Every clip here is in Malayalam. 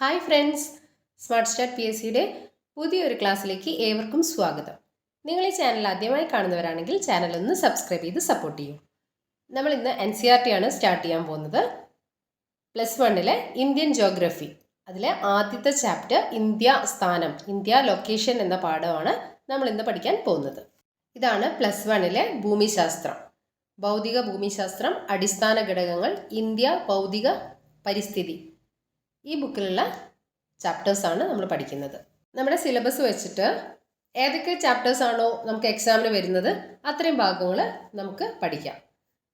Hi friends, smart start P S സിയുടെ പുതിയൊരു ക്ലാസ്സിലേക്ക് ഏവർക്കും സ്വാഗതം. നിങ്ങൾ ഈ ചാനൽ ആദ്യമായി കാണുന്നവരാണെങ്കിൽ ചാനൽ ഒന്ന് സബ്സ്ക്രൈബ് ചെയ്ത് സപ്പോർട്ട് ചെയ്യൂ. നമ്മൾ ഇന്ന് NCERT ആണ് സ്റ്റാർട്ട് ചെയ്യാൻ പോകുന്നത്. +1 ഇന്ത്യൻ ജോഗ്രഫി, അതിലെ ആദ്യത്തെ ചാപ്റ്റർ ഇന്ത്യ സ്ഥാനം, ഇന്ത്യ ലൊക്കേഷൻ എന്ന പാഠമാണ് നമ്മൾ ഇന്ന് പഠിക്കാൻ പോകുന്നത്. ഇതാണ് +1 ഭൂമിശാസ്ത്രം, ഭൗതിക ഭൂമിശാസ്ത്രം, അടിസ്ഥാന ഘടകങ്ങൾ, ഇന്ത്യ, ഭൗതിക പരിസ്ഥിതി. ഈ ബുക്കിലുള്ള ചാപ്റ്റേഴ്സാണ് നമ്മൾ പഠിക്കുന്നത്. നമ്മുടെ സിലബസ് വെച്ചിട്ട് ഏതൊക്കെ ചാപ്റ്റേഴ്സാണോ നമുക്ക് എക്സാമിന് വരുന്നത് അത്രയും ഭാഗങ്ങൾ നമുക്ക് പഠിക്കാം.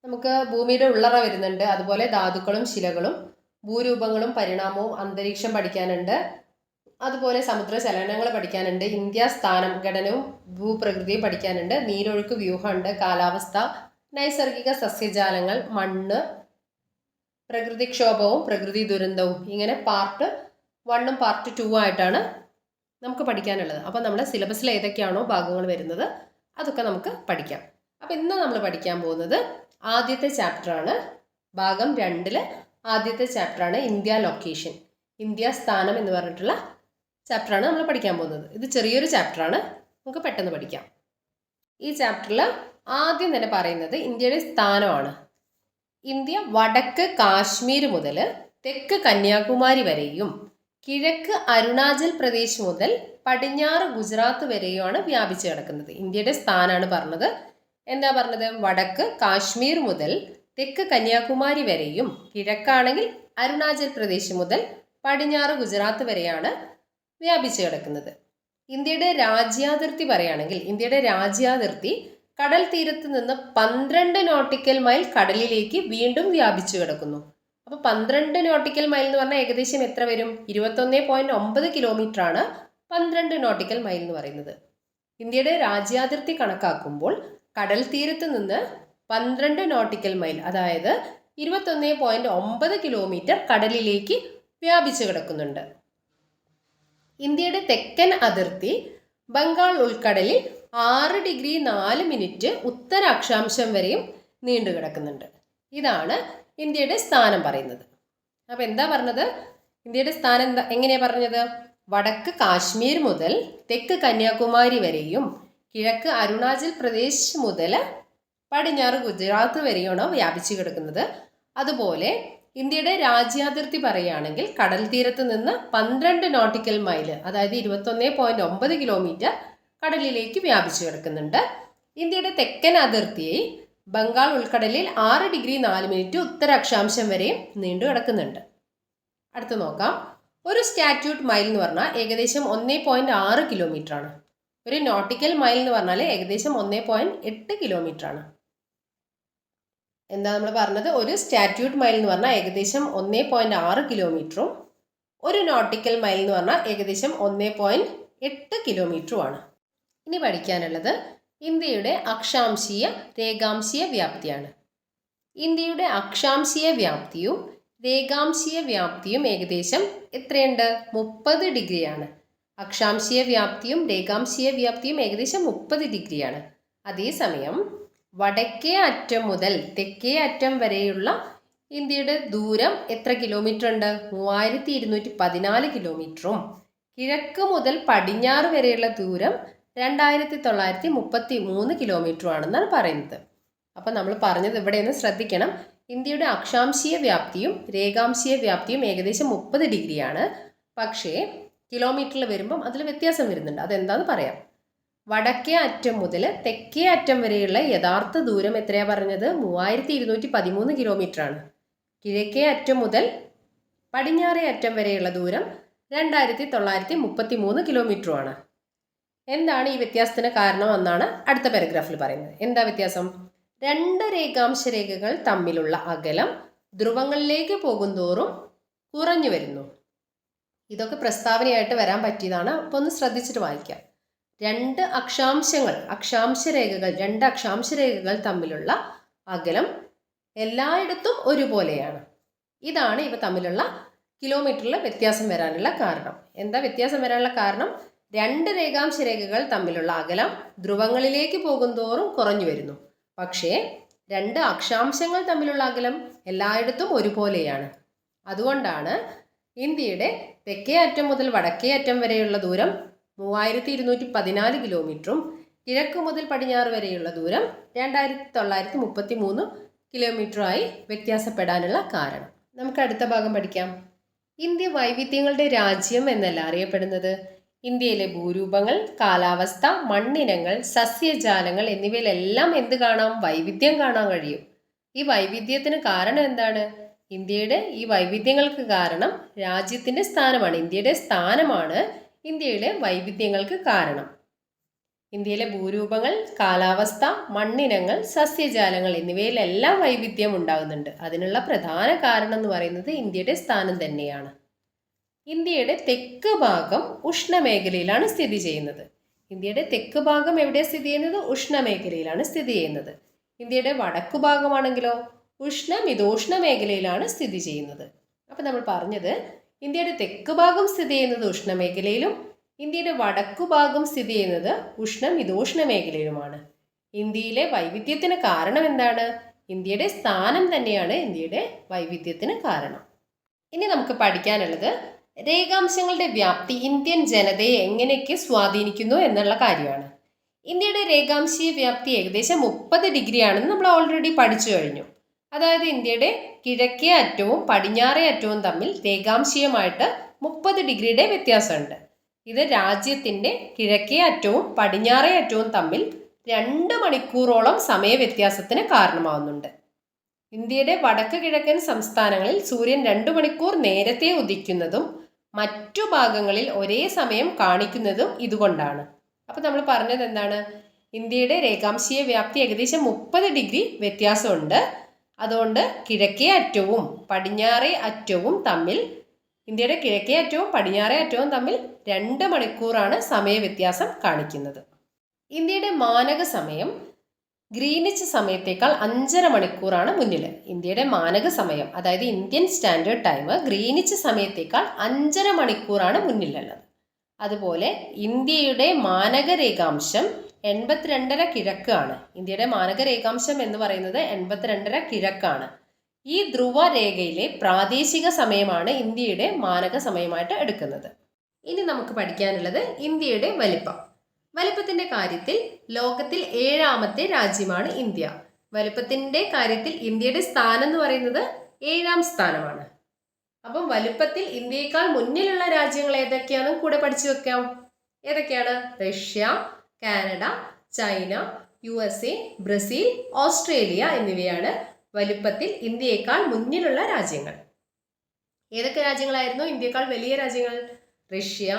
നമുക്ക് ഭൂമിയുടെ ഉള്ളറ വരുന്നുണ്ട്, അതുപോലെ ധാതുക്കളും ശിലകളും, ഭൂരൂപങ്ങളും പരിണാമവും, അന്തരീക്ഷം പഠിക്കാനുണ്ട്, അതുപോലെ സമുദ്രചലനങ്ങൾ പഠിക്കാനുണ്ട്, ഇന്ത്യ സ്ഥാനം, ഘടനവും ഭൂപ്രകൃതിയും പഠിക്കാനുണ്ട്, നീരൊഴുക്ക് വ്യൂഹമുണ്ട്, കാലാവസ്ഥ, നൈസർഗിക സസ്യജാലങ്ങൾ, മണ്ണ്, പ്രകൃതിക്ഷോഭവും പ്രകൃതി ദുരന്തവും, ഇങ്ങനെ പാർട്ട് 1ഉം പാർട്ട് 2 ആയിട്ടാണ് നമുക്ക് പഠിക്കാനുള്ളത്. അപ്പോൾ നമ്മുടെ സിലബസിൽ ഏതൊക്കെയാണോ ഭാഗങ്ങൾ വരുന്നത് അതൊക്കെ നമുക്ക് പഠിക്കാം. അപ്പോൾ ഇന്ന് നമ്മൾ പഠിക്കാൻ പോകുന്നത് ആദ്യത്തെ ചാപ്റ്ററാണ്. ഭാഗം 2 ആദ്യത്തെ ചാപ്റ്ററാണ് ഇന്ത്യ ലൊക്കേഷൻ, ഇന്ത്യ സ്ഥാനം എന്ന് പറഞ്ഞിട്ടുള്ള ചാപ്റ്ററാണ് നമ്മൾ പഠിക്കാൻ പോകുന്നത്. ഇത് ചെറിയൊരു ചാപ്റ്ററാണ്, നമുക്ക് പെട്ടെന്ന് പഠിക്കാം. ഈ ചാപ്റ്ററിൽ ആദ്യം തന്നെ പറയുന്നത് ഇന്ത്യയുടെ സ്ഥാനമാണ്. ഇന്ത്യ വടക്ക് കാശ്മീർ മുതൽ തെക്ക് കന്യാകുമാരി വരെയും കിഴക്ക് അരുണാചൽ പ്രദേശ് മുതൽ പടിഞ്ഞാറ് ഗുജറാത്ത് വരെയുമാണ് വ്യാപിച്ചു കിടക്കുന്നത്. ഇന്ത്യയുടെ സ്ഥാനമാണ് പറഞ്ഞത്. എന്താ പറഞ്ഞത്? വടക്ക് കാശ്മീർ മുതൽ തെക്ക് കന്യാകുമാരി വരെയും കിഴക്കാണെങ്കിൽ അരുണാചൽ പ്രദേശ് മുതൽ പടിഞ്ഞാറ് ഗുജറാത്ത് വരെയാണ് വ്യാപിച്ചു കിടക്കുന്നത്. ഇന്ത്യയുടെ രാജ്യാതിർത്തി പറയുകയാണെങ്കിൽ ഇന്ത്യയുടെ രാജ്യാതിർത്തി കടൽ തീരത്ത് നിന്ന് 12 നോട്ടിക്കൽ മൈൽ കടലിലേക്ക് വീണ്ടും വ്യാപിച്ചു കിടക്കുന്നു. അപ്പോൾ 12 നോട്ടിക്കൽ മൈൽ എന്ന് പറഞ്ഞാൽ ഏകദേശം എത്ര വരും? 21.9 കിലോമീറ്റർ ആണ് 12 നോട്ടിക്കൽ മൈൽ എന്ന് പറയുന്നത്. ഇന്ത്യയുടെ രാജ്യാതിർത്തി കണക്കാക്കുമ്പോൾ കടൽ തീരത്ത് നിന്ന് 12 നോട്ടിക്കൽ മൈൽ, അതായത് 21.9 കിലോമീറ്റർ കടലിലേക്ക് വ്യാപിച്ചു കിടക്കുന്നുണ്ട്. ഇന്ത്യയുടെ തെക്കൻ അതിർത്തി ബംഗാൾ ഉൾക്കടലിൽ 6 ഡിഗ്രി 4 മിനിറ്റ് ഉത്തര അക്ഷാംശം വരെയും നീണ്ടു കിടക്കുന്നുണ്ട്. ഇതാണ് ഇന്ത്യയുടെ സ്ഥാനം പറയുന്നത്. അപ്പോൾ എന്താ പറഞ്ഞത്? ഇന്ത്യയുടെ സ്ഥാനം എങ്ങനെയാ പറഞ്ഞത്? വടക്ക് കാശ്മീർ മുതൽ തെക്ക് കന്യാകുമാരി വരെയും കിഴക്ക് അരുണാചൽ പ്രദേശ് മുതൽ പടിഞ്ഞാറ് ഗുജറാത്ത് വരെയാണ് വ്യാപിച്ചു കിടക്കുന്നത്. അതുപോലെ ഇന്ത്യയുടെ രാജ്യാതിർത്തി പറയുകയാണെങ്കിൽ കടൽ തീരത്ത് നിന്ന് 12 നോട്ടിക്കൽ മൈൽ, അതായത് 21.9 കിലോമീറ്റർ കടലിലേക്ക് വ്യാപിച്ചു കിടക്കുന്നുണ്ട്. ഇന്ത്യയുടെ തെക്കൻ അതിർത്തിയെ ബംഗാൾ ഉൾക്കടലിൽ 6 ഡിഗ്രി 4 മിനിറ്റ് ഉത്തര അക്ഷാംശം വരെയും നീണ്ടു കിടക്കുന്നുണ്ട്. അടുത്ത് നോക്കാം. ഒരു സ്റ്റാറ്റ്യൂട്ട് മൈൽ എന്ന് പറഞ്ഞാൽ ഏകദേശം 1.6 കിലോമീറ്റർ ആണ്. ഒരു നോട്ടിക്കൽ മൈൽ എന്ന് പറഞ്ഞാൽ ഏകദേശം 1.8 കിലോമീറ്റർ ആണ്. എന്താ നമ്മൾ പറഞ്ഞത്? ഒരു സ്റ്റാറ്റ്യൂട്ട് മൈൽ എന്ന് പറഞ്ഞാൽ ഏകദേശം 1.6 കിലോമീറ്ററും ഒരു നോട്ടിക്കൽ മൈൽ എന്ന് പറഞ്ഞാൽ ഏകദേശം 1.8 കിലോമീറ്ററുമാണ്. ഇനി പഠിക്കാനുള്ളത് ഇന്ത്യയുടെ അക്ഷാംശീയ രേഖാംശീയ വ്യാപ്തിയാണ്. ഇന്ത്യയുടെ അക്ഷാംശീയ വ്യാപ്തിയും രേഖാംശീയ വ്യാപ്തിയും ഏകദേശം എത്രയുണ്ട്? 30 ഡിഗ്രിയാണ്. അക്ഷാംശീയ വ്യാപ്തിയും രേഖാംശീയ വ്യാപ്തിയും ഏകദേശം 30 ഡിഗ്രിയാണ്. അതേസമയം വടക്കേ അറ്റം മുതൽ തെക്കേ അറ്റം വരെയുള്ള ഇന്ത്യയുടെ ദൂരം എത്ര കിലോമീറ്റർ ഉണ്ട്? 3214 കിലോമീറ്ററും കിഴക്ക് മുതൽ പടിഞ്ഞാറ് വരെയുള്ള ദൂരം 2933 കിലോമീറ്റർ ആണെന്നാണ് പറയുന്നത്. അപ്പം നമ്മൾ പറഞ്ഞത് ഇവിടെയൊന്ന് ശ്രദ്ധിക്കണം. ഇന്ത്യയുടെ അക്ഷാംശീയ വ്യാപ്തിയും രേഖാംശീയ വ്യാപ്തിയും ഏകദേശം 30 ഡിഗ്രിയാണ്. പക്ഷേ കിലോമീറ്ററിൽ വരുമ്പം അതിൽ വ്യത്യാസം വരുന്നുണ്ട്. അതെന്താണെന്ന് പറയാം. വടക്കേ അറ്റം മുതൽ തെക്കേ അറ്റം വരെയുള്ള യഥാർത്ഥ ദൂരം എത്രയാണ് പറഞ്ഞത്? 3213 കിലോമീറ്റർ ആണ്. കിഴക്കേ അറ്റം മുതൽ പടിഞ്ഞാറേ അറ്റം വരെയുള്ള ദൂരം 2933 കിലോമീറ്ററുമാണ്. എന്താണ് ഈ വ്യത്യാസത്തിന് കാരണം എന്നാണ് അടുത്ത പാരഗ്രാഫിൽ പറയുന്നത്. എന്താ വ്യത്യാസം? 2 രേഖാംശ രേഖകൾ തമ്മിലുള്ള അകലം ധ്രുവങ്ങളിലേക്ക് പോകുന്തോറും കുറഞ്ഞു വരുന്നു. ഇതൊക്കെ പ്രസ്താവനയായിട്ട് വരാൻ പറ്റിയതാണ്. അപ്പോൾ ഒന്ന് ശ്രദ്ധിച്ചിട്ട് വായിക്കാം. 2 അക്ഷാംശ രേഖകൾ തമ്മിലുള്ള അകലം എല്ലായിടത്തും ഒരുപോലെയാണ്. ഇതാണ് ഇവ തമ്മിലുള്ള കിലോമീറ്ററിൽ വ്യത്യാസം വരാനുള്ള കാരണം. എന്താ വ്യത്യാസം വരാനുള്ള കാരണം? 2 രേഖാംശ രേഖകൾ തമ്മിലുള്ള അകലം ധ്രുവങ്ങളിലേക്ക് പോകുന്തോറും കുറഞ്ഞു വരുന്നു. പക്ഷേ 2 അക്ഷാംശങ്ങൾ തമ്മിലുള്ള അകലം എല്ലായിടത്തും ഒരുപോലെയാണ്. അതുകൊണ്ടാണ് ഇന്ത്യയുടെ തെക്കേ അറ്റം മുതൽ വടക്കേ അറ്റം വരെയുള്ള ദൂരം 3214 കിലോമീറ്ററും കിഴക്ക് മുതൽ പടിഞ്ഞാറ് വരെയുള്ള ദൂരം 2933 കിലോമീറ്ററുമായി വ്യത്യാസപ്പെടാനുള്ള കാരണം. നമുക്ക് അടുത്ത ഭാഗം പഠിക്കാം. ഇന്ത്യ വൈവിധ്യങ്ങളുടെ രാജ്യം എന്നല്ല അറിയപ്പെടുന്നത്. ഇന്ത്യയിലെ ഭൂരൂപങ്ങൾ, കാലാവസ്ഥ, മണ്ണിനങ്ങൾ, സസ്യജാലങ്ങൾ എന്നിവയിലെല്ലാം എന്ത് കാണാം? വൈവിധ്യം കാണാൻ കഴിയും. ഈ വൈവിധ്യത്തിന് കാരണം എന്താണ്? ഇന്ത്യയുടെ ഈ വൈവിധ്യങ്ങൾക്ക് കാരണം രാജ്യത്തിൻ്റെ സ്ഥാനമാണ്. ഇന്ത്യയുടെ സ്ഥാനമാണ് ഇന്ത്യയിലെ വൈവിധ്യങ്ങൾക്ക് കാരണം. ഇന്ത്യയിലെ ഭൂരൂപങ്ങൾ, കാലാവസ്ഥ, മണ്ണിനങ്ങൾ, സസ്യജാലങ്ങൾ എന്നിവയിലെല്ലാം വൈവിധ്യം ഉണ്ടാകുന്നുണ്ട്. അതിനുള്ള പ്രധാന കാരണം എന്ന് പറയുന്നത് ഇന്ത്യയുടെ സ്ഥാനം തന്നെയാണ്. ഇന്ത്യയുടെ തെക്ക് ഭാഗം ഉഷ്ണമേഖലയിലാണ് സ്ഥിതി ചെയ്യുന്നത്. ഇന്ത്യയുടെ തെക്ക് ഭാഗം എവിടെയാണ് സ്ഥിതി ചെയ്യുന്നത്? ഉഷ്ണമേഖലയിലാണ് സ്ഥിതി ചെയ്യുന്നത്. ഇന്ത്യയുടെ വടക്കു ഭാഗമാണെങ്കിലോ ഉഷ്ണമിതോഷ്ണ മേഖലയിലാണ് സ്ഥിതി ചെയ്യുന്നത്. അപ്പം നമ്മൾ പറഞ്ഞത് ഇന്ത്യയുടെ തെക്ക് ഭാഗം സ്ഥിതി ചെയ്യുന്നത് ഉഷ്ണമേഖലയിലും ഇന്ത്യയുടെ വടക്കു ഭാഗം സ്ഥിതി ചെയ്യുന്നത് ഉഷ്ണമിതോഷ്ണ മേഖലയിലുമാണ്. ഇന്ത്യയിലെ വൈവിധ്യത്തിന് കാരണം എന്താണ്? ഇന്ത്യയുടെ സ്ഥാനം തന്നെയാണ് ഇന്ത്യയുടെ വൈവിധ്യത്തിന് കാരണം. ഇനി നമുക്ക് പഠിക്കാനുള്ളത് രേഖാംശങ്ങളുടെ വ്യാപ്തി ഇന്ത്യൻ ജനതയെ എങ്ങനെയൊക്കെ സ്വാധീനിക്കുന്നു എന്നുള്ള കാര്യമാണ്. ഇന്ത്യയുടെ രേഖാംശീയ വ്യാപ്തി ഏകദേശം 30 ഡിഗ്രിയാണെന്ന് നമ്മൾ ഓൾറെഡി പഠിച്ചു കഴിഞ്ഞു. അതായത് ഇന്ത്യയുടെ കിഴക്കേ അറ്റവും പടിഞ്ഞാറേ അറ്റവും തമ്മിൽ രേഖാംശീയമായിട്ട് 30 ഡിഗ്രിയുടെ വ്യത്യാസമുണ്ട്. ഇത് രാജ്യത്തിൻ്റെ കിഴക്കേ അറ്റവും പടിഞ്ഞാറേ അറ്റവും തമ്മിൽ 2 മണിക്കൂറോളം സമയവ്യത്യാസത്തിന് കാരണമാവുന്നുണ്ട്. ഇന്ത്യയുടെ വടക്ക് കിഴക്കൻ സംസ്ഥാനങ്ങളിൽ സൂര്യൻ 2 മണിക്കൂർ നേരത്തെ ഉദിക്കുന്നതും മറ്റു ഭാഗങ്ങളിൽ ഒരേ സമയം കാണിക്കുന്നതും ഇതുകൊണ്ടാണ്. അപ്പോൾ നമ്മൾ പറഞ്ഞത് എന്താണ്? ഇന്ത്യയുടെ രേഖാംശീയ വ്യാപ്തി ഏകദേശം 30 ഡിഗ്രി വ്യത്യാസമുണ്ട്. അതുകൊണ്ട് കിഴക്കേ അറ്റവും പടിഞ്ഞാറേ അറ്റവും തമ്മിൽ ഇന്ത്യയുടെ കിഴക്കേ അറ്റവും പടിഞ്ഞാറേ അറ്റവും തമ്മിൽ 2 മണിക്കൂറാണ് സമയവ്യത്യാസം കാണിക്കുന്നത്. ഇന്ത്യയുടെ മാനക സമയം ഗ്രീനിച്ച് സമയത്തേക്കാൾ 5.5 മണിക്കൂറാണ് മുന്നിൽ. ഇന്ത്യയുടെ മാനക സമയം, അതായത് ഇന്ത്യൻ സ്റ്റാൻഡേർഡ് ടൈം, ഗ്രീനിച്ച് സമയത്തേക്കാൾ 5.5 മണിക്കൂറാണ് മുന്നിലുള്ളത്. അതുപോലെ ഇന്ത്യയുടെ മാനക രേഖാംശം 82.5 കിഴക്കാണ്. ഇന്ത്യയുടെ മാനക രേഖാംശം എന്ന് പറയുന്നത് 82.5 കിഴക്കാണ്. ഈ ധ്രുവരേഖയിലെ പ്രാദേശിക സമയമാണ് ഇന്ത്യയുടെ മാനക സമയമായിട്ട് എടുക്കുന്നത്. ഇനി നമുക്ക് പഠിക്കാനുള്ളത് ഇന്ത്യയുടെ വലിപ്പം. വലിപ്പത്തിൻ്റെ കാര്യത്തിൽ ലോകത്തിൽ 7ാമത്തെ രാജ്യമാണ് ഇന്ത്യ. വലിപ്പത്തിൻ്റെ കാര്യത്തിൽ ഇന്ത്യയുടെ സ്ഥാനം എന്ന് പറയുന്നത് 7ാം സ്ഥാനമാണ്. അപ്പം വലുപ്പത്തിൽ ഇന്ത്യയേക്കാൾ മുന്നിലുള്ള രാജ്യങ്ങൾ ഏതൊക്കെയാണ് കൂടെ പഠിച്ചു വെക്കാം. ഏതൊക്കെയാണ്? Russia, Canada, China, USA, Brazil, Australia എന്നിവയാണ് വലുപ്പത്തിൽ ഇന്ത്യയേക്കാൾ മുന്നിലുള്ള രാജ്യങ്ങൾ. ഏതൊക്കെ രാജ്യങ്ങളായിരുന്നു ഇന്ത്യയേക്കാൾ വലിയ രാജ്യങ്ങൾ? Russia,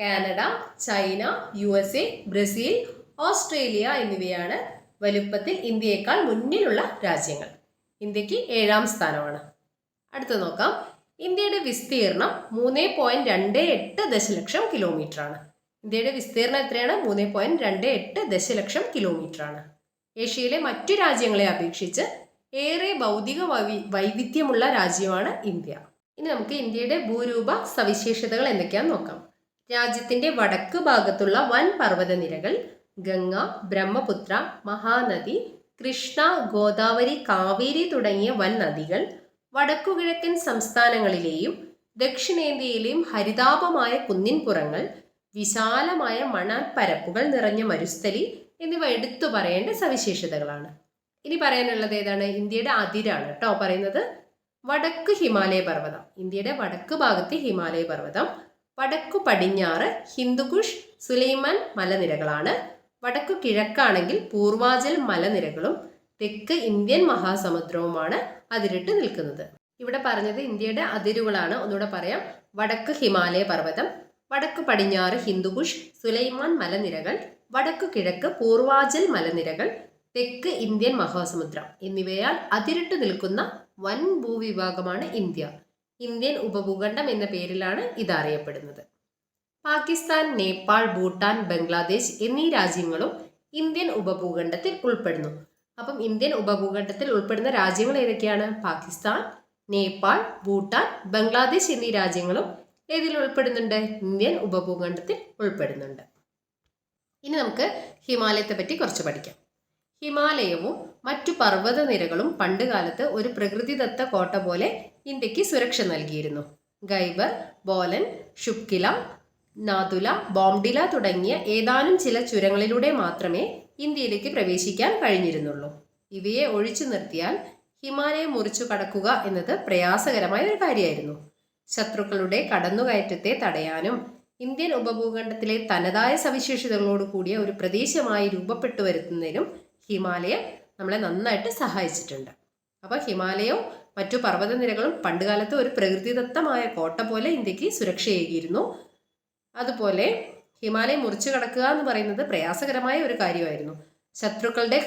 Canada, China, USA, Brazil, Australia എന്നിവയാണ് വലുപ്പത്തിൽ ഇന്ത്യയേക്കാൾ മുന്നിലുള്ള രാജ്യങ്ങൾ. ഇന്ത്യക്ക് 7ാം സ്ഥാനമാണ്. അടുത്ത് നോക്കാം. ഇന്ത്യയുടെ വിസ്തീർണം 3.28 ദശലക്ഷം കിലോമീറ്റർ ആണ്. ഇന്ത്യയുടെ വിസ്തീർണം എത്രയാണ്? 3.28 ദശലക്ഷം കിലോമീറ്റർ ആണ്. ഏഷ്യയിലെ മറ്റു രാജ്യങ്ങളെ അപേക്ഷിച്ച് ഏറെ ഭൗതിക വൈവിധ്യമുള്ള രാജ്യമാണ് ഇന്ത്യ. ഇനി നമുക്ക് ഇന്ത്യയുടെ ഭൂരൂപ സവിശേഷതകൾ എന്തൊക്കെയാണെന്ന് നോക്കാം. രാജ്യത്തിൻ്റെ വടക്ക് ഭാഗത്തുള്ള വൻ പർവ്വതനിരകൾ ഗംഗ, ബ്രഹ്മപുത്ര, മഹാനദി, കൃഷ്ണ, ഗോദാവരി, കാവേരി തുടങ്ങിയ വൻ നദികൾ, വടക്കുകിഴക്കൻ സംസ്ഥാനങ്ങളിലെയും ദക്ഷിണേന്ത്യയിലെയും ഹരിതാപമായ കുന്നിൻപുറങ്ങൾ, വിശാലമായ മണൽപ്പരപ്പുകൾ നിറഞ്ഞ മരുസ്ഥലി എന്നിവ എടുത്തു പറയേണ്ട സവിശേഷതകളാണ്. ഇനി പറയാനുള്ളത് ഏതാണ്? ഇന്ത്യയുടെ അതിരാണ് കേട്ടോ പറയുന്നത്. വടക്ക് ഹിമാലയ പർവ്വതം. ഇന്ത്യയുടെ വടക്ക് ഭാഗത്ത് ഹിമാലയ പർവ്വതം. വടക്കു പടിഞ്ഞാറ് ഹിന്ദുകുഷ്, സുലൈമാൻ മലനിരകളാണ്. വടക്കു കിഴക്കാണെങ്കിൽ പൂർവാചൽ മലനിരകളും തെക്ക് ഇന്ത്യൻ മഹാസമുദ്രവുമാണ് അതിരിട്ട് നിൽക്കുന്നത്. ഇവിടെ പറഞ്ഞത് ഇന്ത്യയുടെ അതിരുകളാണ്. ഒന്നുകൂടെ പറയാം. വടക്ക് ഹിമാലയ പർവ്വതം, വടക്കു പടിഞ്ഞാറ് ഹിന്ദുകുഷ്, സുലൈമാൻ മലനിരകൾ, വടക്കു കിഴക്ക് പൂർവാചൽ മലനിരകൾ, തെക്ക് ഇന്ത്യൻ മഹാസമുദ്രം എന്നിവയാൽ അതിരിട്ട് നിൽക്കുന്ന വൻ ഭൂവിഭാഗമാണ് ഇന്ത്യ. ഇന്ത്യൻ ഉപഭൂഖണ്ഡം എന്ന പേരിലാണ് ഇത് അറിയപ്പെടുന്നത്. പാകിസ്ഥാൻ, നേപ്പാൾ, ഭൂട്ടാൻ, ബംഗ്ലാദേശ് എന്നീ രാജ്യങ്ങളും ഇന്ത്യൻ ഉപഭൂഖണ്ഡത്തിൽ ഉൾപ്പെടുന്നു. അപ്പം ഇന്ത്യൻ ഉപഭൂഖണ്ഡത്തിൽ ഉൾപ്പെടുന്ന രാജ്യങ്ങൾ ഏതൊക്കെയാണ്? പാകിസ്ഥാൻ, നേപ്പാൾ, ഭൂട്ടാൻ, ബംഗ്ലാദേശ് എന്നീ രാജ്യങ്ങളും ഏതിൽ ഉൾപ്പെടുന്നുണ്ട്? ഇന്ത്യൻ ഉപഭൂഖണ്ഡത്തിൽ ഉൾപ്പെടുന്നുണ്ട്. ഇനി നമുക്ക് ഹിമാലയത്തെ പറ്റി കുറച്ച് പഠിക്കാം. ഹിമാലയവും മറ്റു പർവ്വതനിരകളും പണ്ടുകാലത്ത് ഒരു പ്രകൃതിദത്ത കോട്ട പോലെ ഇന്ത്യക്ക് സുരക്ഷ നൽകിയിരുന്നു. ഗൈബർ, ബോലൻ, ഷുക്കില, നാതുല, ബോംഡില തുടങ്ങിയ ഏതാനും ചില ചുരങ്ങളിലൂടെ മാത്രമേ ഇന്ത്യയിലേക്ക് പ്രവേശിക്കാൻ കഴിഞ്ഞിരുന്നുള്ളൂ. ഇവയെ ഒഴിച്ചു നിർത്തിയാൽ ഹിമാലയം മുറിച്ചു കടക്കുക എന്നത് പ്രയാസകരമായ ഒരു കാര്യമായിരുന്നു. ശത്രുക്കളുടെ കടന്നുകയറ്റത്തെ തടയാനും ഇന്ത്യൻ ഉപഭൂഖണ്ഡത്തിലെ തനതായ സവിശേഷതകളോട് കൂടിയ ഒരു പ്രദേശമായി രൂപപ്പെട്ടു വരുത്തുന്നതിനും ഹിമാലയം നമ്മളെ നന്നായിട്ട് സഹായിച്ചിട്ടുണ്ട്. അപ്പോൾ ഹിമാലയവും മറ്റു പർവ്വതനിരകളും പണ്ടുകാലത്ത് ഒരു പ്രകൃതിദത്തമായ കോട്ട പോലെ ഇന്ത്യക്ക് സുരക്ഷയേകിയിരുന്നു. അതുപോലെ ഹിമാലയം മുറിച്ചു കടക്കുക എന്ന് പറയുന്നത് പ്രയാസകരമായ ഒരു കാര്യമായിരുന്നു. ശത്രുക്കളുടെ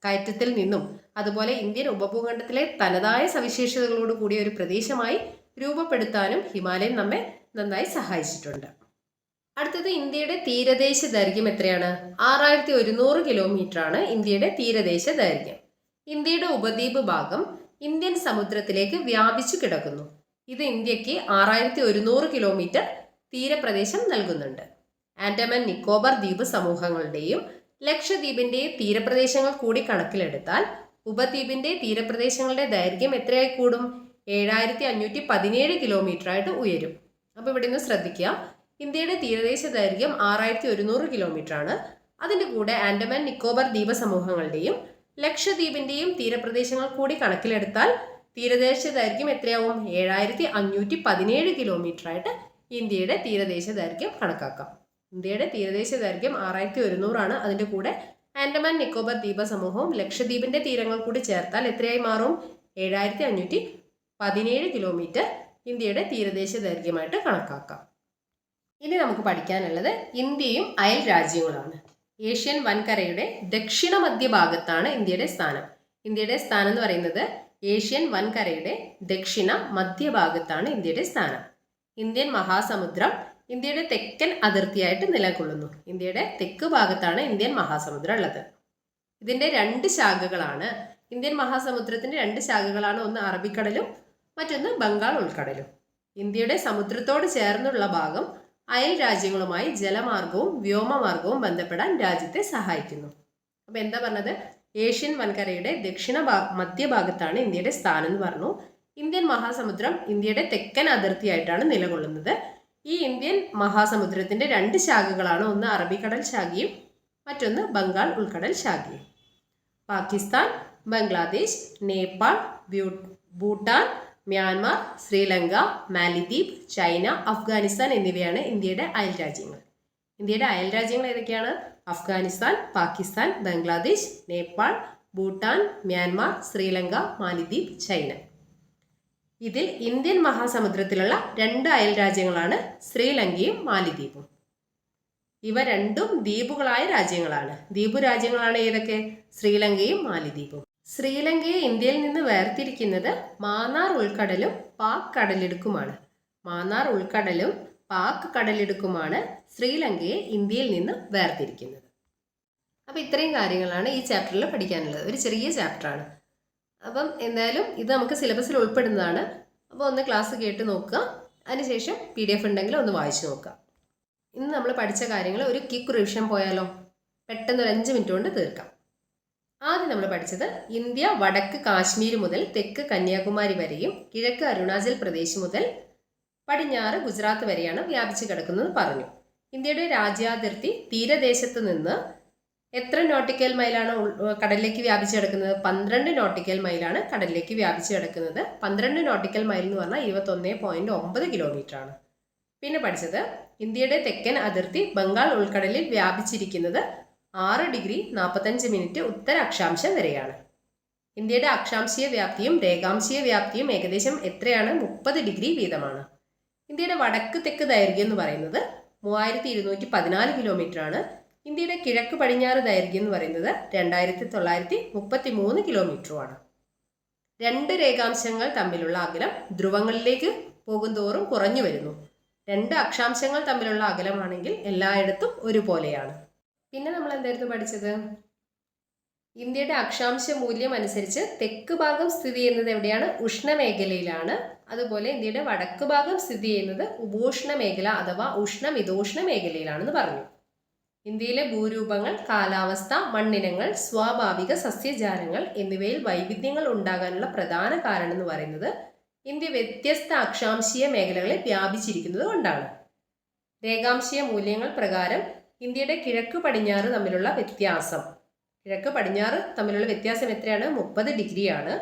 കയറ്റത്തിൽ നിന്നും അതുപോലെ ഇന്ത്യൻ ഉപഭൂഖണ്ഡത്തിലെ തനതായ സവിശേഷതകളോട് കൂടിയ ഒരു പ്രദേശമായി രൂപപ്പെടുത്താനും ഹിമാലയം നമ്മെ നന്നായി സഹായിച്ചിട്ടുണ്ട്. അടുത്തത് ഇന്ത്യയുടെ തീരദേശ ദൈർഘ്യം എത്രയാണ്? 6100 കിലോമീറ്റർ ആണ് ഇന്ത്യയുടെ തീരദേശ ദൈർഘ്യം. ഇന്ത്യയുടെ ഉപദ്വീപ് ഭാഗം ഇന്ത്യൻ സമുദ്രത്തിലേക്ക് വ്യാപിച്ചു കിടക്കുന്നു. ഇത് ഇന്ത്യക്ക് 6100 കിലോമീറ്റർ തീരപ്രദേശം നൽകുന്നുണ്ട്. ആൻഡമാൻ നിക്കോബാർ ദ്വീപ് സമൂഹങ്ങളുടെയും ലക്ഷദ്വീപിന്റെയും തീരപ്രദേശങ്ങൾ കൂടി കണക്കിലെടുത്താൽ ഉപദ്വീപിന്റെ തീരപ്രദേശങ്ങളുടെ ദൈർഘ്യം എത്രയായി കൂടും? 7517 കിലോമീറ്റർ ആയിട്ട് ഉയരും. അപ്പോൾ ഇവിടെ നിന്ന് ശ്രദ്ധിക്കുക, ഇന്ത്യയുടെ തീരദേശ ദൈർഘ്യം 6100 കിലോമീറ്റർ ആണ്. അതിൻ്റെ കൂടെ ആൻഡമാൻ നിക്കോബാർ ദ്വീപ സമൂഹങ്ങളുടെയും ലക്ഷദ്വീപിന്റെയും തീരപ്രദേശങ്ങൾ കൂടി കണക്കിലെടുത്താൽ തീരദേശ ദൈർഘ്യം എത്രയാവും? 7517 കിലോമീറ്റർ ആയിട്ട് ഇന്ത്യയുടെ തീരദേശ ദൈർഘ്യം കണക്കാക്കാം. ഇന്ത്യയുടെ തീരദേശ ദൈർഘ്യം 6100 ആണ്. അതിൻ്റെ കൂടെ ആൻഡമാൻ നിക്കോബാർ ദ്വീപ സമൂഹവും ലക്ഷദ്വീപിന്റെ തീരങ്ങൾ കൂടി ചേർത്താൽ എത്രയായി മാറും? 7517 കിലോമീറ്റർ ഇന്ത്യയുടെ തീരദേശ ദൈർഘ്യമായിട്ട് കണക്കാക്കാം. ഇനി നമുക്ക് പഠിക്കാനുള്ളത് ഇന്ത്യയും അയൽ രാജ്യങ്ങളാണ്. ഏഷ്യൻ വൻകരയുടെ ദക്ഷിണ മധ്യഭാഗത്താണ് ഇന്ത്യയുടെ സ്ഥാനം. ഇന്ത്യയുടെ സ്ഥാനം എന്ന് പറയുന്നത് ഏഷ്യൻ വൻകരയുടെ ദക്ഷിണ മധ്യഭാഗത്താണ് ഇന്ത്യയുടെ സ്ഥാനം. ഇന്ത്യൻ മഹാസമുദ്രം ഇന്ത്യയുടെ തെക്കൻ അതിർത്തിയായിട്ട് നിലകൊള്ളുന്നു. ഇന്ത്യയുടെ തെക്ക് ഭാഗത്താണ് ഇന്ത്യൻ മഹാസമുദ്രം ഉള്ളത്. ഇതിൻ്റെ 2 ശാഖകളാണ്. ഇന്ത്യൻ മഹാസമുദ്രത്തിൻ്റെ 2 ശാഖകളാണ്. ഒന്ന് അറബിക്കടലും മറ്റൊന്ന് ബംഗാൾ ഉൾക്കടലും. ഇന്ത്യയുടെ സമുദ്രത്തോട് ചേർന്നുള്ള ഭാഗം അയൽ രാജ്യങ്ങളുമായി ജലമാർഗവും വ്യോമമാർഗവും ബന്ധപ്പെടാൻ രാജ്യത്തെ സഹായിക്കുന്നു. അപ്പോൾ എന്താ പറഞ്ഞത്? ഏഷ്യൻ വൻകരയുടെ ദക്ഷിണ മധ്യഭാഗത്താണ് ഇന്ത്യയുടെ സ്ഥാനം എന്ന് പറഞ്ഞു. ഇന്ത്യൻ മഹാസമുദ്രം ഇന്ത്യയുടെ തെക്കൻ അതിർത്തിയായിട്ടാണ് നിലകൊള്ളുന്നത്. ഈ ഇന്ത്യൻ മഹാസമുദ്രത്തിന്റെ 2 ശാഖകളാണ്. ഒന്ന് അറബിക്കടൽ ശാഖയും മറ്റൊന്ന് ബംഗാൾ ഉൾക്കടൽ ശാഖയും. പാകിസ്ഥാൻ, ബംഗ്ലാദേശ്, നേപ്പാൾ, ഭൂട്ടാൻ, മ്യാൻമാർ, ശ്രീലങ്ക, മാലിദ്വീപ്, ചൈന, അഫ്ഗാനിസ്ഥാൻ എന്നിവയാണ് ഇന്ത്യയുടെ അയൽ രാജ്യങ്ങൾ. ഇന്ത്യയുടെ അയൽ രാജ്യങ്ങൾ ഏതൊക്കെയാണ്? അഫ്ഗാനിസ്ഥാൻ, പാകിസ്ഥാൻ, ബംഗ്ലാദേശ്, നേപ്പാൾ, ഭൂട്ടാൻ, മ്യാൻമാർ, ശ്രീലങ്ക, മാലിദ്വീപ്, ചൈന. ഇതിൽ ഇന്ത്യൻ മഹാസമുദ്രത്തിലുള്ള 2 അയൽ രാജ്യങ്ങളാണ് ശ്രീലങ്കയും മാലിദ്വീപും. ഇവ രണ്ടും ദ്വീപുകളായ രാജ്യങ്ങളാണ്. ദ്വീപ് രാജ്യങ്ങളാണ് ഏതൊക്കെ? ശ്രീലങ്കയും മാലിദ്വീപും. ശ്രീലങ്കയെ ഇന്ത്യയിൽ നിന്ന് വേർതിരിക്കുന്നത് മാന്നാർ ഉൾക്കടലും പാക് കടലിടുക്കുമാണ്. മാന്നാർ ഉൾക്കടലും പാക് കടലിടുക്കുമാണ് ശ്രീലങ്കയെ ഇന്ത്യയിൽ നിന്ന് വേർതിരിക്കുന്നത്. അപ്പോൾ ഇത്രയും കാര്യങ്ങളാണ് ഈ ചാപ്റ്ററിൽ പഠിക്കാനുള്ളത്. ഒരു ചെറിയ ചാപ്റ്ററാണ്. അപ്പം എന്തായാലും ഇത് നമുക്ക് സിലബസിൽ ഉൾപ്പെടുന്നതാണ്. അപ്പോൾ ഒന്ന് ക്ലാസ് കേട്ട് നോക്കുക. അതിനുശേഷം PDF ഉണ്ടെങ്കിൽ ഒന്ന് വായിച്ചു നോക്കുക. ഇന്ന് നമ്മൾ പഠിച്ച കാര്യങ്ങൾ ഒരു ക്വിക്ക് റിവിഷൻ പോയാലോ? പെട്ടെന്ന് ഒരു 5 മിനിറ്റ് കൊണ്ട് തീർക്കാം. ആദ്യം നമ്മൾ പഠിച്ചത് ഇന്ത്യ വടക്ക് കാശ്മീർ മുതൽ തെക്ക് കന്യാകുമാരി വരെയും കിഴക്ക് അരുണാചൽ പ്രദേശ് മുതൽ പടിഞ്ഞാറ് ഗുജറാത്ത് വരെയാണ് വ്യാപിച്ചു കിടക്കുന്നത് പറഞ്ഞു. ഇന്ത്യയുടെ രാജ്യാതിർത്തി തീരദേശത്ത് നിന്ന് എത്ര നോട്ടിക്കൽ മൈലാണ് കടലിലേക്ക് വ്യാപിച്ചു കിടക്കുന്നത്? 12 നോട്ടിക്കൽ മൈലാണ് കടലിലേക്ക് വ്യാപിച്ചു കിടക്കുന്നത്. 12 നോട്ടിക്കൽ മൈൽ എന്ന് പറഞ്ഞാൽ 21.9 കിലോമീറ്റർ ആണ്. പിന്നെ പഠിച്ചത് ഇന്ത്യയുടെ തെക്കൻ അതിർത്തി ബംഗാൾ ഉൾക്കടലിൽ വ്യാപിച്ചിരിക്കുന്നത് 6 ഡിഗ്രി 45 മിനിറ്റ് ഉത്തര അക്ഷാംശം വരെയാണ്. ഇന്ത്യയുടെ അക്ഷാംശീയ വ്യാപ്തിയും രേഖാംശീയ വ്യാപ്തിയും ഏകദേശം എത്രയാണ്? 30 ഡിഗ്രി വീതമാണ്. ഇന്ത്യയുടെ വടക്ക് തെക്ക് ദൈർഘ്യം എന്ന് പറയുന്നത് 3214 കിലോമീറ്റർ ആണ്. ഇന്ത്യയുടെ കിഴക്ക് പടിഞ്ഞാറ് ദൈർഘ്യം എന്ന് പറയുന്നത് 2933 കിലോമീറ്ററുമാണ്. 2 രേഖാംശങ്ങൾ തമ്മിലുള്ള അകലം ധ്രുവങ്ങളിലേക്ക് പോകുന്തോറും കുറഞ്ഞു വരുന്നു. 2 അക്ഷാംശങ്ങൾ തമ്മിലുള്ള അകലമാണെങ്കിൽ എല്ലായിടത്തും ഒരുപോലെയാണ്. പിന്നെ നമ്മൾ എന്തായിരുന്നു പഠിച്ചത്? ഇന്ത്യയുടെ അക്ഷാംശ മൂല്യം അനുസരിച്ച് തെക്ക് ഭാഗം സ്ഥിതി ചെയ്യുന്നത് എവിടെയാണ്? ഉഷ്ണമേഖലയിലാണ്. അതുപോലെ ഇന്ത്യയുടെ വടക്ക് ഭാഗം സ്ഥിതി ചെയ്യുന്നത് ഉപോഷ്ണ മേഖല അഥവാ ഉഷ്ണമിതോഷ്ണ മേഖലയിലാണെന്ന് പറഞ്ഞു. ഇന്ത്യയിലെ ഭൂരൂപങ്ങൾ, കാലാവസ്ഥ, മണ്ണിനങ്ങൾ, സ്വാഭാവിക സസ്യജാലങ്ങൾ എന്നിവയിൽ വൈവിധ്യങ്ങൾ ഉണ്ടാകാനുള്ള പ്രധാന കാരണം എന്ന് പറയുന്നത് ഇന്ത്യ വ്യത്യസ്ത അക്ഷാംശീയ മേഖലകളിൽ വ്യാപിച്ചിരിക്കുന്നത് കൊണ്ടാണ്. രേഖാംശീയ മൂല്യങ്ങൾ പ്രകാരം ഇന്ത്യയുടെ കിഴക്ക് പടിഞ്ഞാറ് തമ്മിലുള്ള വ്യത്യാസം എത്രയാണ്? 30 ഡിഗ്രിയാണ്.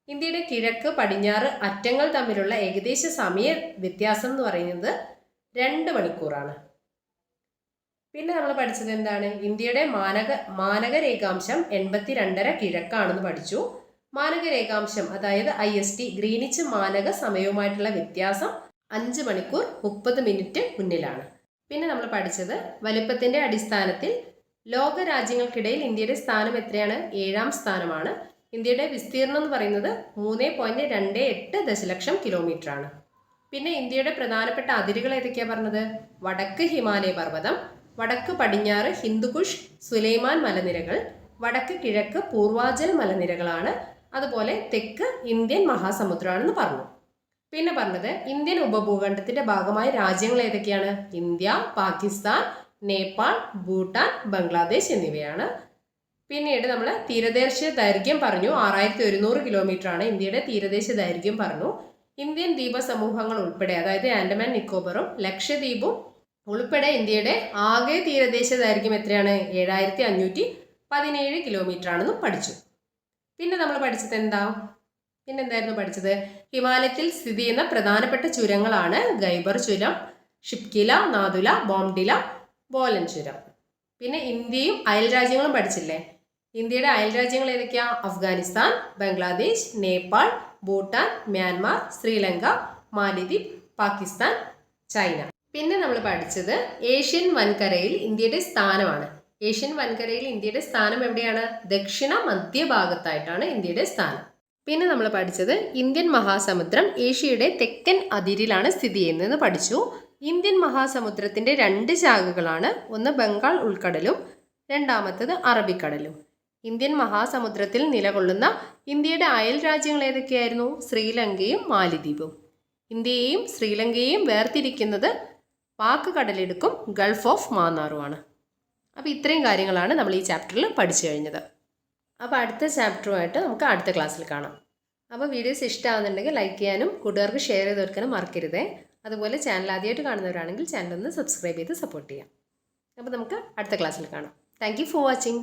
ഇന്ത്യയുടെ കിഴക്ക് പടിഞ്ഞാറ് അറ്റങ്ങൾ തമ്മിലുള്ള ഏകദേശ സമയ വ്യത്യാസം എന്ന് പറയുന്നത് 2 മണിക്കൂറാണ്. പിന്നെ നമ്മൾ പഠിച്ചത് എന്താണ്? ഇന്ത്യയുടെ മാനക രേഖാംശം 82.5 കിഴക്കാണെന്ന് പഠിച്ചു. മാനക രേഖാംശം അതായത് IST ഗ്രീനിച്ച് മാനക സമയവുമായിട്ടുള്ള വ്യത്യാസം 5 മണിക്കൂർ 30 മിനിറ്റ് മുന്നിലാണ്. പിന്നെ നമ്മൾ പഠിച്ചത് വലിപ്പത്തിന്റെ അടിസ്ഥാനത്തിൽ ലോക രാജ്യങ്ങൾക്കിടയിൽ ഇന്ത്യയുടെ സ്ഥാനം എത്രയാണ്? 7ാം സ്ഥാനമാണ്. ഇന്ത്യയുടെ വിസ്തീർണം എന്ന് പറയുന്നത് 3.28 ദശലക്ഷം കിലോമീറ്റർ ആണ്. പിന്നെ ഇന്ത്യയുടെ പ്രധാനപ്പെട്ട അതിരുകൾ ഏതൊക്കെയാണ് പറഞ്ഞത്? വടക്ക് ഹിമാലയ പർവ്വതം, വടക്ക് പടിഞ്ഞാറ് ഹിന്ദുകുഷ് സുലൈമാൻ മലനിരകൾ, വടക്ക് കിഴക്ക് പൂർവാചൽ മലനിരകളാണ്. അതുപോലെ തെക്ക് ഇന്ത്യൻ മഹാസമുദ്രമാണെന്ന് പറഞ്ഞു. പിന്നെ പറഞ്ഞത് ഇന്ത്യൻ ഉപഭൂഖണ്ഡത്തിന്റെ ഭാഗമായ രാജ്യങ്ങൾ ഏതൊക്കെയാണ്? ഇന്ത്യ, പാകിസ്ഥാൻ, നേപ്പാൾ, ഭൂട്ടാൻ, ബംഗ്ലാദേശ് എന്നിവയാണ്. പിന്നീട് നമ്മൾ തീരദേശ ദൈർഘ്യം പറഞ്ഞു. 6100 കിലോമീറ്റർ ആണ് ഇന്ത്യയുടെ തീരദേശ ദൈർഘ്യം പറഞ്ഞു. ഇന്ത്യൻ ദ്വീപ സമൂഹങ്ങൾ ഉൾപ്പെടെ, അതായത് ആൻഡമാൻ നിക്കോബറും ലക്ഷദ്വീപും ഉൾപ്പെടെ ഇന്ത്യയുടെ ആകെ തീരദേശ ദൈർഘ്യം എത്രയാണ്? 7517 കിലോമീറ്റർ ആണെന്നും പഠിച്ചു. പിന്നെ നമ്മൾ പഠിച്ചത് പിന്നെന്തായിരുന്നു പഠിച്ചത്? ഹിമാലയത്തിൽ സ്ഥിതി ചെയ്യുന്ന പ്രധാനപ്പെട്ട ചുരങ്ങളാണ് ഗൈബർ ചുരം, ഷിപ്കില, നാഥുല, ബോംഡില, ബോലൻ ചുരം. പിന്നെ ഇന്ത്യയും അയൽ രാജ്യങ്ങളും പഠിച്ചില്ലേ? ഇന്ത്യയുടെ അയൽ രാജ്യങ്ങൾ ഏതൊക്കെയാ? അഫ്ഗാനിസ്ഥാൻ, ബംഗ്ലാദേശ്, നേപ്പാൾ, ഭൂട്ടാൻ, മ്യാൻമാർ, ശ്രീലങ്ക, മാലിദ്വീപ്, പാകിസ്ഥാൻ, ചൈന. പിന്നെ നമ്മൾ പഠിച്ചത് ഏഷ്യൻ വൻകരയിൽ ഇന്ത്യയുടെ സ്ഥാനമാണ്. ഏഷ്യൻ വൻകരയിൽ ഇന്ത്യയുടെ സ്ഥാനം എവിടെയാണ്? ദക്ഷിണ മധ്യഭാഗത്തായിട്ടാണ് ഇന്ത്യയുടെ സ്ഥാനം. പിന്നെ നമ്മൾ പഠിച്ചത് ഇന്ത്യൻ മഹാസമുദ്രം ഏഷ്യയുടെ തെക്കൻ അതിരിലാണ് സ്ഥിതി ചെയ്യുന്നതെന്ന് പഠിച്ചു. ഇന്ത്യൻ മഹാസമുദ്രത്തിന്റെ 2 ശാഖകളാണ്. ഒന്ന് ബംഗാൾ ഉൾക്കടലും രണ്ടാമത്തത് അറബിക്കടലും. ഇന്ത്യൻ മഹാസമുദ്രത്തിൽ നിലകൊള്ളുന്ന ഇന്ത്യയുടെ അയൽ രാജ്യങ്ങൾ ഏതൊക്കെയായിരുന്നു? ശ്രീലങ്കയും മാലിദ്വീപും. ഇന്ത്യയെയും ശ്രീലങ്കയെയും വേർതിരിക്കുന്നത് പാക് കടലിടുക്കും ഗൾഫ് ഓഫ് മാന്നാറുമാണ്. അപ്പോൾ ഇത്രയും കാര്യങ്ങളാണ് നമ്മൾ ഈ ചാപ്റ്ററിൽ പഠിച്ചു കഴിഞ്ഞത്. അപ്പോൾ അടുത്ത ചാപ്റ്ററുമായിട്ട് നമുക്ക് അടുത്ത ക്ലാസ്സിൽ കാണാം. അപ്പോൾ വീഡിയോസ് ഇഷ്ടമാകുന്നുണ്ടെങ്കിൽ ലൈക്ക് ചെയ്യാനും കൂട്ടുകാർക്ക് ഷെയർ ചെയ്ത് കൊടുക്കാനും മറക്കരുതേ. അതുപോലെ ചാനൽ ആദ്യമായിട്ട് കാണുന്നവരാണെങ്കിൽ ചാനൽ ഒന്ന് സബ്സ്ക്രൈബ് ചെയ്ത് സപ്പോർട്ട് ചെയ്യാം. അപ്പോൾ നമുക്ക് അടുത്ത ക്ലാസ്സിൽ കാണാം. Thank you for watching.